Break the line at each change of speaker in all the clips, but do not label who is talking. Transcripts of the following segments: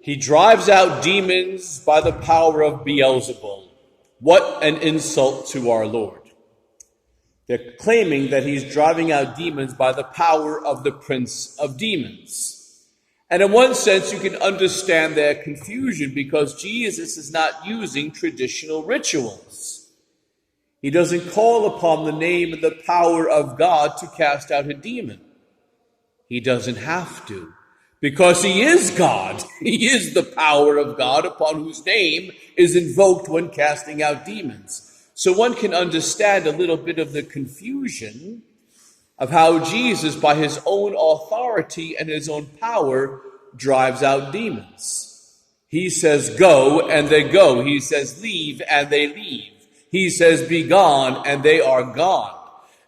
He drives out demons by the power of Beelzebul. What an insult to our Lord. They're claiming that he's driving out demons by the power of the prince of demons. And in one sense, you can understand their confusion because Jesus is not using traditional rituals. He doesn't call upon the name and the power of God to cast out a demon. He doesn't have to, because he is God. He is the power of God upon whose name is invoked when casting out demons. So one can understand a little bit of the confusion of how Jesus, by his own authority and his own power, drives out demons. He says, go, and they go. He says, leave, and they leave. He says, be gone, and they are gone.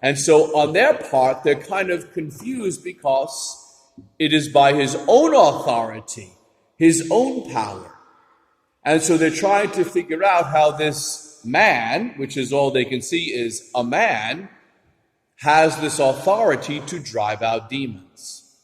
And so on their part, they're kind of confused because it is by his own authority, his own power. And so they're trying to figure out how this man, which is all they can see is a man, has this authority to drive out demons.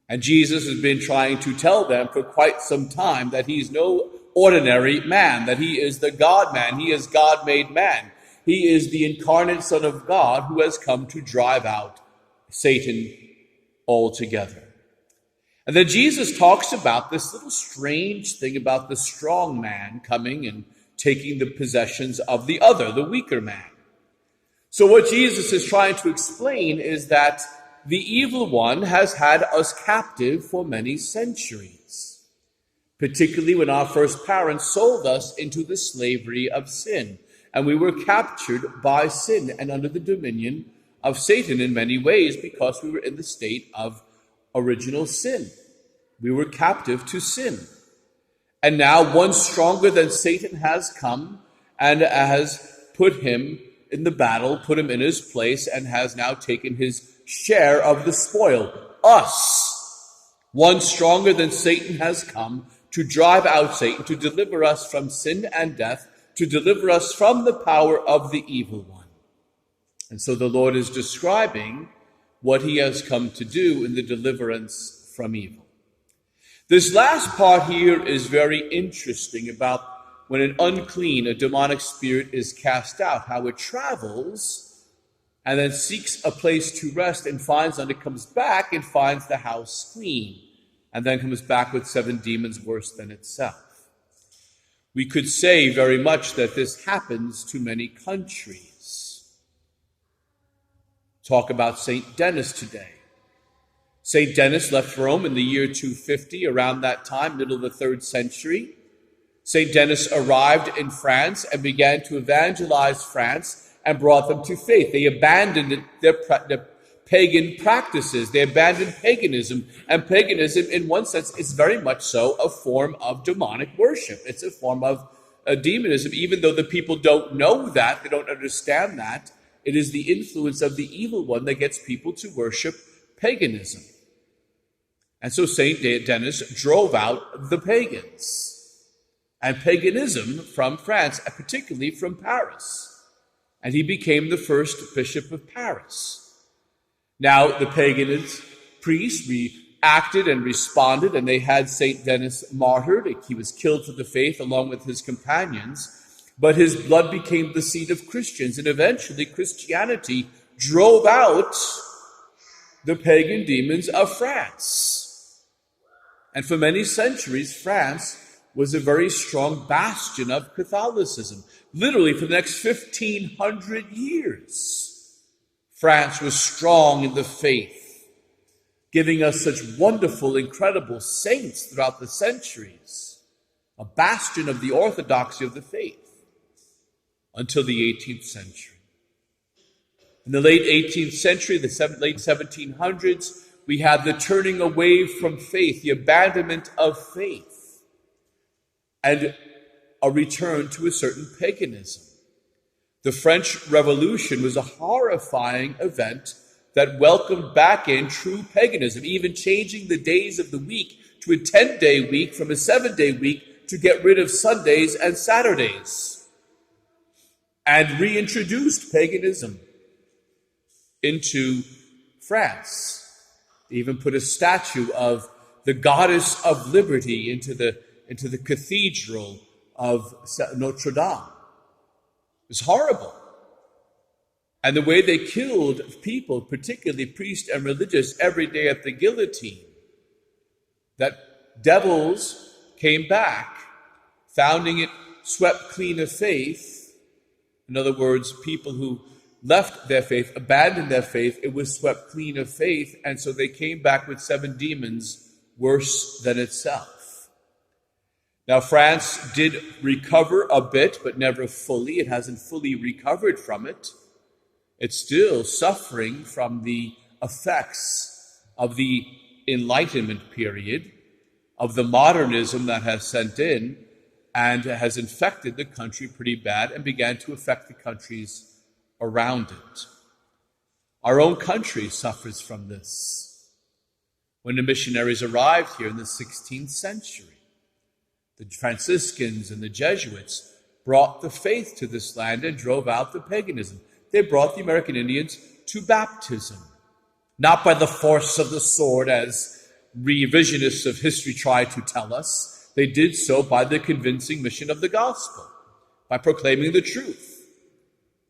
And Jesus has been trying to tell them for quite some time that he's no ordinary man, that he is the God-man. He is God-made man. He is the incarnate Son of God who has come to drive out Satan altogether. And then Jesus talks about this little strange thing about the strong man coming and taking the possessions of the other, the weaker man. So what Jesus is trying to explain is that the evil one has had us captive for many centuries, particularly when our first parents sold us into the slavery of sin, and we were captured by sin and under the dominion of Satan in many ways because we were in the state of original sin. We were captive to sin. And now one stronger than Satan has come and has put him in the battle, put him in his place, and has now taken his share of the spoil. Us. One stronger than Satan has come to drive out Satan, to deliver us from sin and death, to deliver us from the power of the evil one. And so the Lord is describing what he has come to do in the deliverance from evil. This last part here is very interesting about when an unclean, a demonic spirit is cast out, how it travels and then seeks a place to rest and finds when it comes back and finds the house clean and then comes back with 7 demons worse than itself. We could say very much that this happens to many countries. Talk about St. Denis today. St. Denis left Rome in the year 250, around that time, middle of the 3rd century. St. Denis arrived in France and began to evangelize France and brought them to faith. They abandoned their pagan practices. They abandoned paganism. And paganism, in one sense, is very much so a form of demonic worship. It's a form of demonism, even though the people don't know that, they don't understand that. It is the influence of the evil one that gets people to worship paganism. And so St. Denis drove out the pagans and paganism from France, and particularly from Paris. And he became the first bishop of Paris. Now, the pagan priests reacted and responded, and they had St. Denis martyred. He was killed for the faith along with his companions. But his blood became the seed of Christians, and eventually Christianity drove out the pagan demons of France. And for many centuries, France was a very strong bastion of Catholicism. Literally, for the next 1,500 years, France was strong in the faith, giving us such wonderful, incredible saints throughout the centuries, a bastion of the orthodoxy of the faith, until the 18th century. In the late 18th century, the late 1700s, we had the turning away from faith, the abandonment of faith, and a return to a certain paganism. The French Revolution was a horrifying event that welcomed back in true paganism, even changing the days of the week to a 10-day week from a 7-day week to get rid of Sundays and Saturdays, and reintroduced paganism into France. They even put a statue of the goddess of liberty into the cathedral of Notre Dame. It was horrible. And the way they killed people, particularly priests and religious, every day at the guillotine, that devils came back, founding it swept clean of faith. In other words, people who left their faith, abandoned their faith, it was swept clean of faith, and so they came back with 7 demons worse than itself. Now, France did recover a bit, but never fully. It hasn't fully recovered from it. It's still suffering from the effects of the Enlightenment period, of the modernism that has sent in and has infected the country pretty bad and began to affect the countries around it. Our own country suffers from this. When the missionaries arrived here in the 16th century, the Franciscans and the Jesuits brought the faith to this land and drove out the paganism. They brought the American Indians to baptism, not by the force of the sword, as revisionists of history try to tell us. They did so by the convincing mission of the gospel, by proclaiming the truth.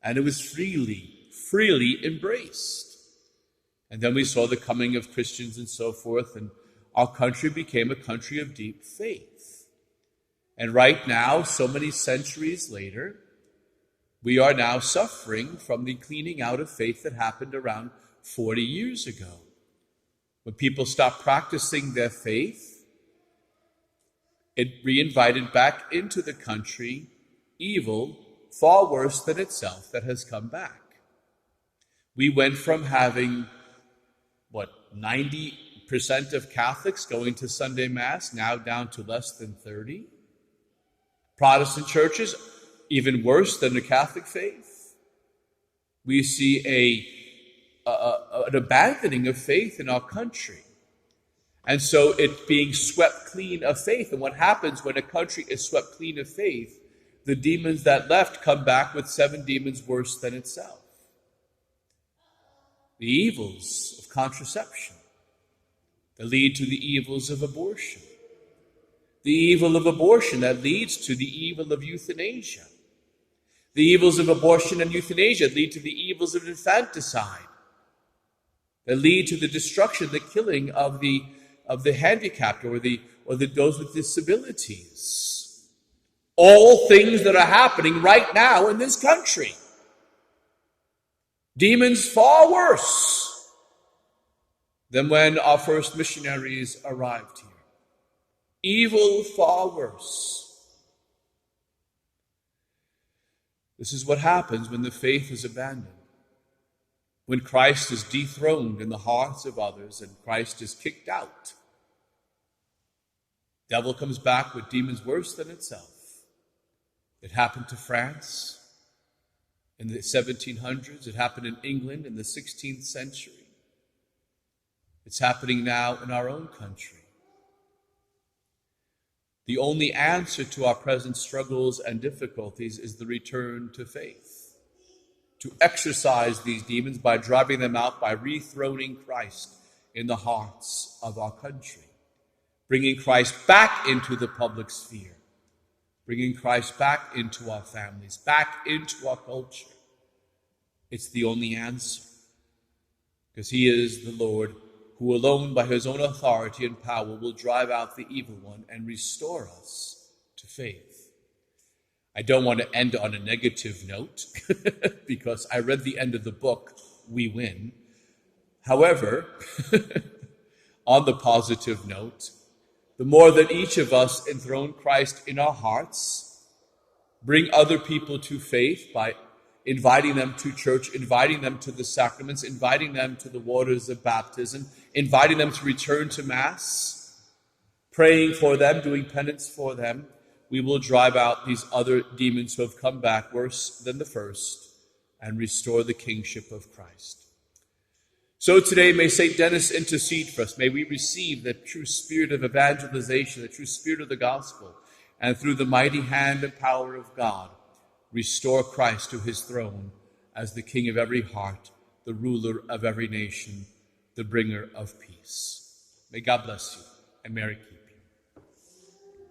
And it was freely embraced. And then we saw the coming of Christians and so forth, and our country became a country of deep faith. And right now, so many centuries later, we are now suffering from the cleaning out of faith that happened around 40 years ago. When people stopped practicing their faith, it reinvited back into the country evil far worse than itself that has come back. We went from having, 90% of Catholics going to Sunday Mass, now down to less than 30. Protestant churches, even worse than the Catholic faith. We see an abandoning of faith in our country. And so it being swept clean of faith. And what happens when a country is swept clean of faith? The demons that left come back with 7 demons worse than itself. The evils of contraception that lead to the evils of abortion. The evil of abortion that leads to the evil of euthanasia. The evils of abortion and euthanasia lead to the evils of infanticide, that lead to the destruction, the killing of the handicapped or those with disabilities. All things that are happening right now in this country. Demons far worse than when our first missionaries arrived here. Evil far worse. This is what happens when the faith is abandoned. When Christ is dethroned in the hearts of others and Christ is kicked out. The devil comes back with demons worse than itself. It happened to France in the 1700s. It happened in England in the 16th century. It's happening now in our own country. The only answer to our present struggles and difficulties is the return to faith. To exorcise these demons by driving them out, by rethroning Christ in the hearts of our country. Bringing Christ back into the public sphere. Bringing Christ back into our families, back into our culture. It's the only answer. Because he is the Lord who alone by his own authority and power will drive out the evil one and restore us to faith. I don't want to end on a negative note because I read the end of the book, We Win. However, on the positive note, the more that each of us enthrone Christ in our hearts, bring other people to faith by inviting them to church, inviting them to the sacraments, inviting them to the waters of baptism, inviting them to return to Mass, praying for them, doing penance for them, we will drive out these other demons who have come back worse than the first and restore the kingship of Christ. So today, may St. Denis intercede for us. May we receive the true spirit of evangelization, the true spirit of the gospel, and through the mighty hand and power of God, restore Christ to his throne as the King of every heart, the ruler of every nation, the bringer of peace. May God bless you. and Merry Christmas.